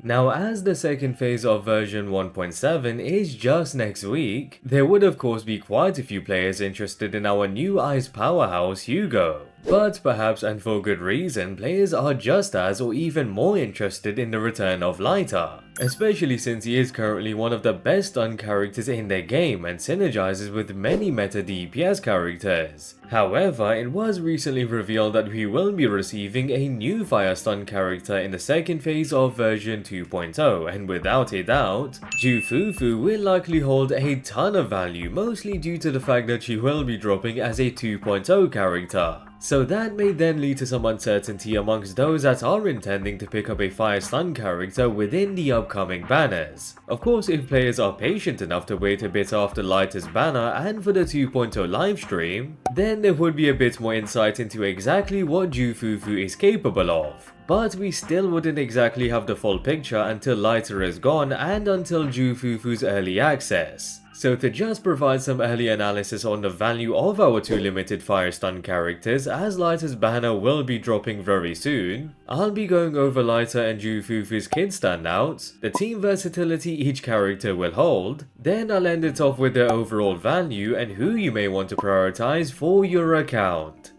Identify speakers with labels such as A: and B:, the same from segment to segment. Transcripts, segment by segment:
A: Now, as the second phase of version 1.7 is just next week, there would of course be quite a few players interested in our new ice powerhouse Hugo. But perhaps, and for good reason, players are just as or even more interested in the return of Lyta, especially since he is currently one of the best stun characters in the game and synergizes with many meta DPS characters. However, it was recently revealed that we will be receiving a new fire stun character in the second phase of version 2.0, and without a doubt, Fufu will likely hold a ton of value, mostly due to the fact that she will be dropping as a 2.0 character. So that may then lead to some uncertainty amongst those that are intending to pick up a fire stun character within the upcoming banners. Of course, if players are patient enough to wait a bit after Lyta's banner and for the 2.0 livestream, then there would be a bit more insight into exactly what Fufu is capable of. But we still wouldn't exactly have the full picture until Lyta is gone and until Fufu's early access. So to just provide some early analysis on the value of our two limited fire stun characters, as Lyta's banner will be dropping very soon, I'll be going over Lyta and Fufu's Kit Standouts, the team versatility each character will hold, then I'll end it off with their overall value and who you may want to prioritize for your account.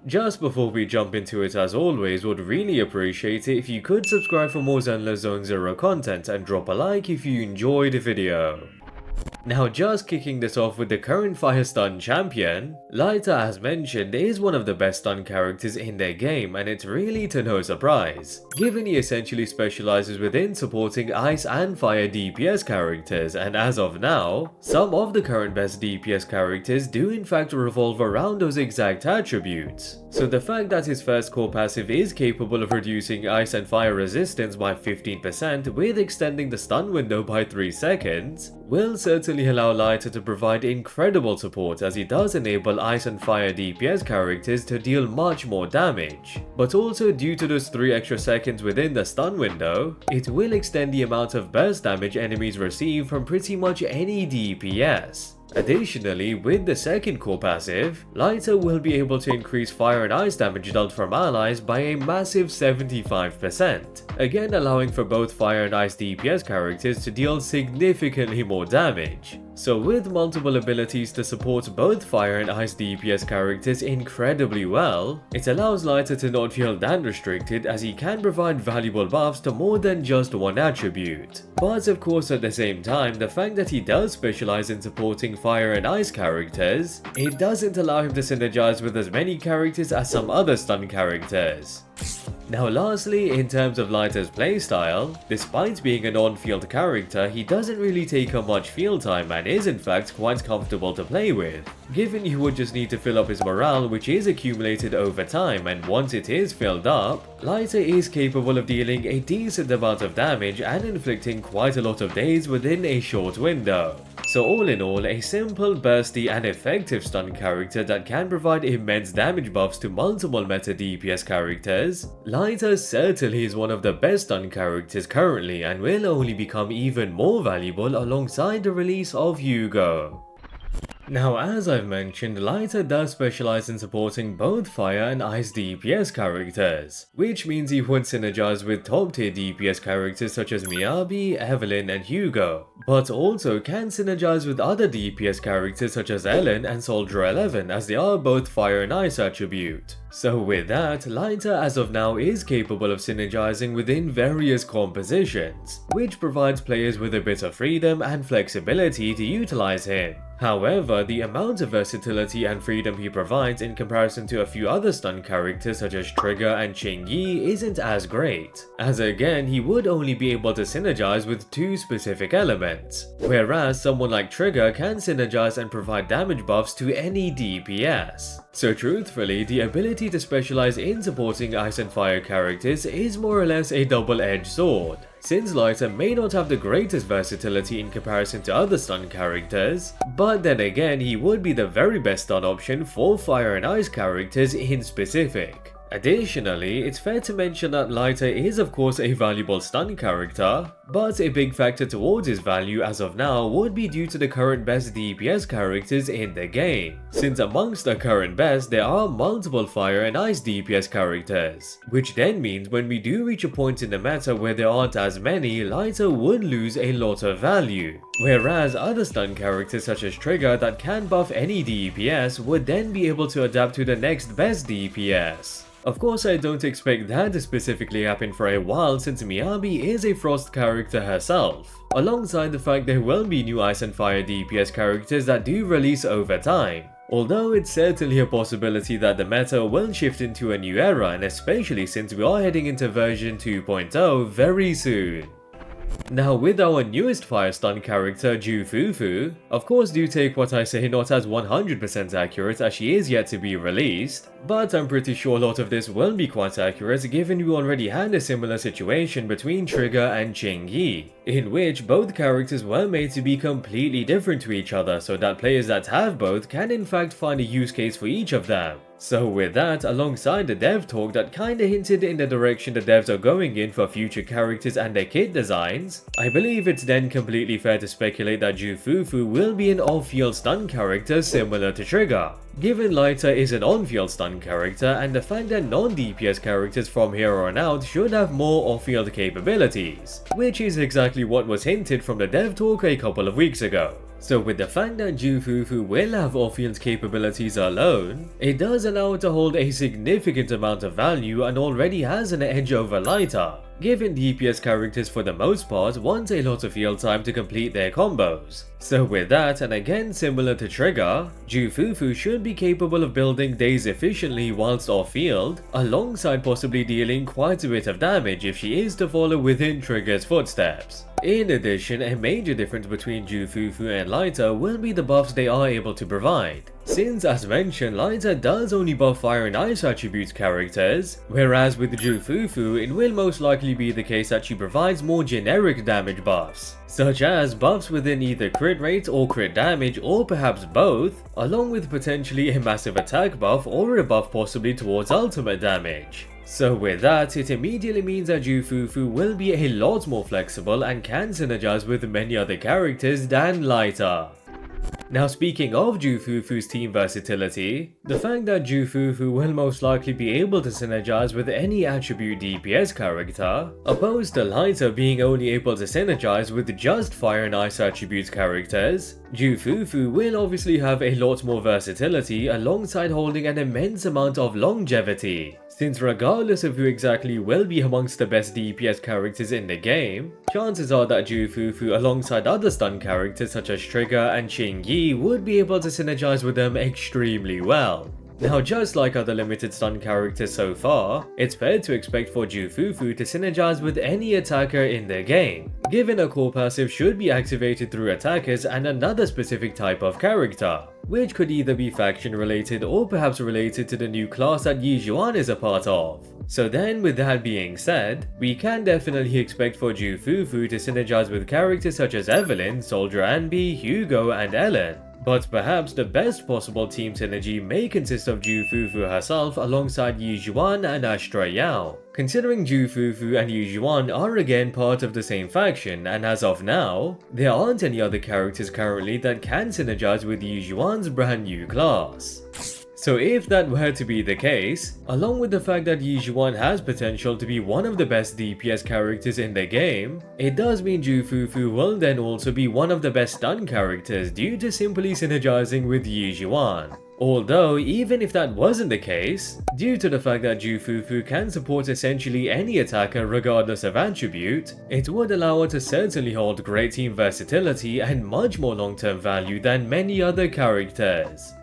A: Just before we jump into it, as always, would really appreciate it if you could subscribe for more ZenlessZoneZero content and drop a like if you enjoyed the video. Now, just kicking this off with the current fire stun champion, Lyta, as mentioned, is one of the best stun characters in their game, and it's really to no surprise, given he essentially specializes within supporting ice and fire DPS characters, and as of now, some of the current best DPS characters do in fact revolve around those exact attributes. So the fact that his first core passive is capable of reducing ice and fire resistance by 15% with extending the stun window by 3 seconds, will certainly allow Lyta to provide incredible support, as he does enable ice and fire DPS characters to deal much more damage. But also, due to those 3 extra seconds within the stun window, it will extend the amount of burst damage enemies receive from pretty much any DPS. Additionally, with the second core passive, Lyta will be able to increase fire and ice damage dealt from allies by a massive 75%, again allowing for both fire and ice DPS characters to deal significantly more damage. So with multiple abilities to support both fire and ice DPS characters incredibly well, it allows Lyta to not feel that restricted, as he can provide valuable buffs to more than just one attribute. But of course, at the same time, the fact that he does specialize in supporting fire and ice characters, it doesn't allow him to synergize with as many characters as some other stun characters. Now lastly, in terms of Lyta's playstyle, despite being an on-field character, he doesn't really take up much field time and is in fact quite comfortable to play with, given you would just need to fill up his morale, which is accumulated over time, and once it is filled up, Lyta is capable of dealing a decent amount of damage and inflicting quite a lot of days within a short window. So all in all, a simple, bursty and effective stun character that can provide immense damage buffs to multiple meta DPS characters, Lyta certainly is one of the best stun characters currently and will only become even more valuable alongside the release of Hugo. Now, as I've mentioned, Lyta does specialize in supporting both fire and ice DPS characters, which means he would synergize with top tier DPS characters such as Miyabi, Evelyn and Hugo, but also can synergize with other DPS characters such as Ellen and Soldier 11, as they are both fire and ice attribute. So with that, Lyta as of now is capable of synergizing within various compositions, which provides players with a bit of freedom and flexibility to utilize him. However, the amount of versatility and freedom he provides in comparison to a few other stun characters such as Trigger and Qingyi isn't as great, as again he would only be able to synergize with 2 specific elements, whereas someone like Trigger can synergize and provide damage buffs to any DPS. So truthfully, the ability to specialize in supporting ice and fire characters is more or less a double-edged sword, since Lyta may not have the greatest versatility in comparison to other stun characters, but then again he would be the very best stun option for fire and ice characters in specific, Additionally, it's fair to mention that Lighter is of course a valuable stun character, but a big factor towards his value as of now would be due to the current best DPS characters in the game, since amongst the current best there are multiple fire and ice DPS characters, which then means when we do reach a point in the meta where there aren't as many, Lighter would lose a lot of value, whereas other stun characters such as Trigger that can buff any DPS would then be able to adapt to the next best DPS. Of course, I don't expect that to specifically happen for a while since Miyabi is a Frost character herself, alongside the fact there will be new Ice and Fire DPS characters that do release over time. Although it's certainly a possibility that the meta will shift into a new era, and especially since we are heading into version 2.0 very soon. Now with our newest fire stun character Fufu, of course do take what I say not as 100% accurate as she is yet to be released, but I'm pretty sure a lot of this will be quite accurate given we already had a similar situation between Trigger and Qingyi, in which both characters were made to be completely different to each other so that players that have both can in fact find a use case for each of them. So with that, alongside the dev talk that kinda hinted in the direction the devs are going in for future characters and their kit designs, I believe it's then completely fair to speculate that Fufu will be an off-field stun character similar to Trigger, given Lighter is an on-field stun character and the fact that non-DPS characters from here on out should have more off-field capabilities, which is exactly what was hinted from the dev talk a couple of weeks ago. So with the fact that Fufu will have off-field capabilities alone, it does allow it to hold a significant amount of value and already has an edge over Lighter, given DPS characters for the most part want a lot of field time to complete their combos. So with that, and again similar to Trigger, Fufu should be capable of building days efficiently whilst off-field, alongside possibly dealing quite a bit of damage if she is to follow within Trigger's footsteps. In addition, a major difference between Fufu and Lighter will be the buffs they are able to provide, since as mentioned, Lighter does only buff fire and ice attributes characters, whereas with Fufu it will most likely be the case that she provides more generic damage buffs, such as buffs within either crit rate or crit damage or perhaps both, along with potentially a massive attack buff or a buff possibly towards ultimate damage. So with that, it immediately means that Fufu will be a lot more flexible and can synergize with many other characters than Lighter. Now speaking of Fufu's team versatility, the fact that Fufu will most likely be able to synergize with any attribute DPS character, opposed to Lighter being only able to synergize with just fire and ice attributes characters, Fufu will obviously have a lot more versatility alongside holding an immense amount of longevity, since regardless of who exactly will be amongst the best DPS characters in the game, chances are that Fufu alongside other stun characters such as Trigger and Qingyi would be able to synergize with them extremely well. Now just like other limited stun characters so far, it's fair to expect for Fufu to synergize with any attacker in the game, given a core passive should be activated through attackers and another specific type of character, which could either be faction related or perhaps related to the new class that Yijuan is a part of. So then with that being said, we can definitely expect for Fufu to synergize with characters such as Evelyn, Soldier Anby, Hugo and Ellen. But perhaps the best possible team synergy may consist of Fufu herself alongside Yijuan and AstraYao, considering Fufu and Yijuan are again part of the same faction, and as of now, there aren't any other characters currently that can synergize with Yijuan's brand new class. So if that were to be the case, along with the fact that Yijuan has potential to be one of the best DPS characters in the game, it does mean Fufu will then also be one of the best stun characters due to simply synergizing with Yijuan. Although, even if that wasn't the case, due to the fact that Fufu can support essentially any attacker regardless of attribute, it would allow her to certainly hold great team versatility and much more long-term value than many other characters.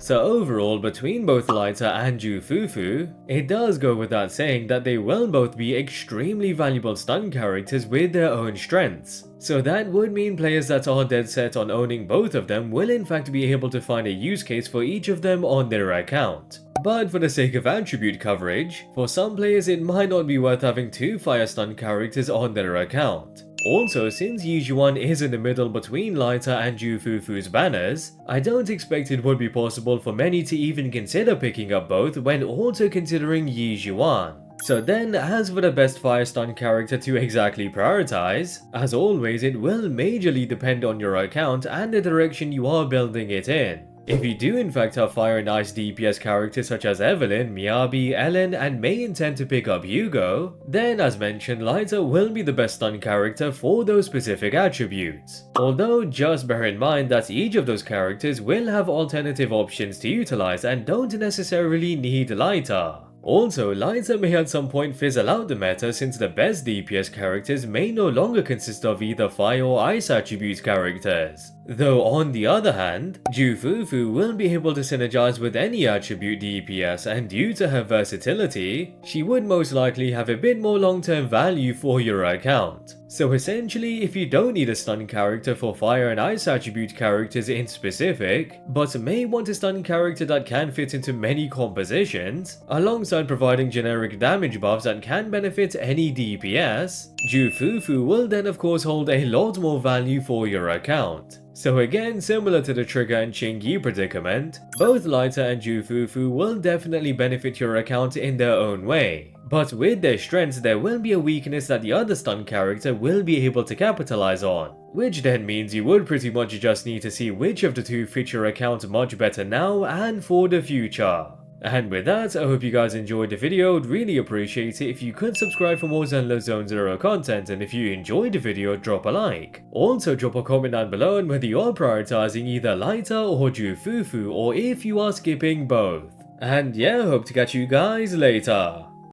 A: So overall, between both Lighter and Fufu, it does go without saying that they will both be extremely valuable stun characters with their own strengths. So that would mean players that are dead set on owning both of them will in fact be able to find a use case for each of them on their account. But for the sake of attribute coverage, for some players it might not be worth having two fire stun characters on their account. Also, since Yijuan is in the middle between Laita and Fufu's banners, I don't expect it would be possible for many to even consider picking up both when also considering Yijuan. So then, as for the best fire stun character to exactly prioritize, as always it will majorly depend on your account and the direction you are building it in. If you do in fact have fire and ice DPS characters such as Evelyn, Miyabi, Ellen, and may intend to pick up Hugo, then as mentioned, Laita will be the best stun character for those specific attributes. Although just bear in mind that each of those characters will have alternative options to utilize and don't necessarily need Laita. Also, Laita may at some point fizzle out the meta since the best DPS characters may no longer consist of either fire or ice attribute characters. Though on the other hand, Fufu will be able to synergize with any attribute DPS, and due to her versatility, she would most likely have a bit more long-term value for your account. So essentially, if you don't need a stun character for fire and ice attribute characters in specific, but may want a stun character that can fit into many compositions, alongside providing generic damage buffs that can benefit any DPS, Fufu will then of course hold a lot more value for your account. So again, similar to the Trigger and Qingyi predicament, both Laita and Fufu will definitely benefit your account in their own way. But with their strengths, there will be a weakness that the other stun character will be able to capitalize on, which then means you would pretty much just need to see which of the two fit your account much better now and for the future. And with that, I hope you guys enjoyed the video. I'd really appreciate it if you could subscribe for more ZenlessZoneZero content, and if you enjoyed the video, drop a like. Also drop a comment down below on whether you are prioritizing either Laita or Fufu, or if you are skipping both. And yeah, hope to catch you guys later.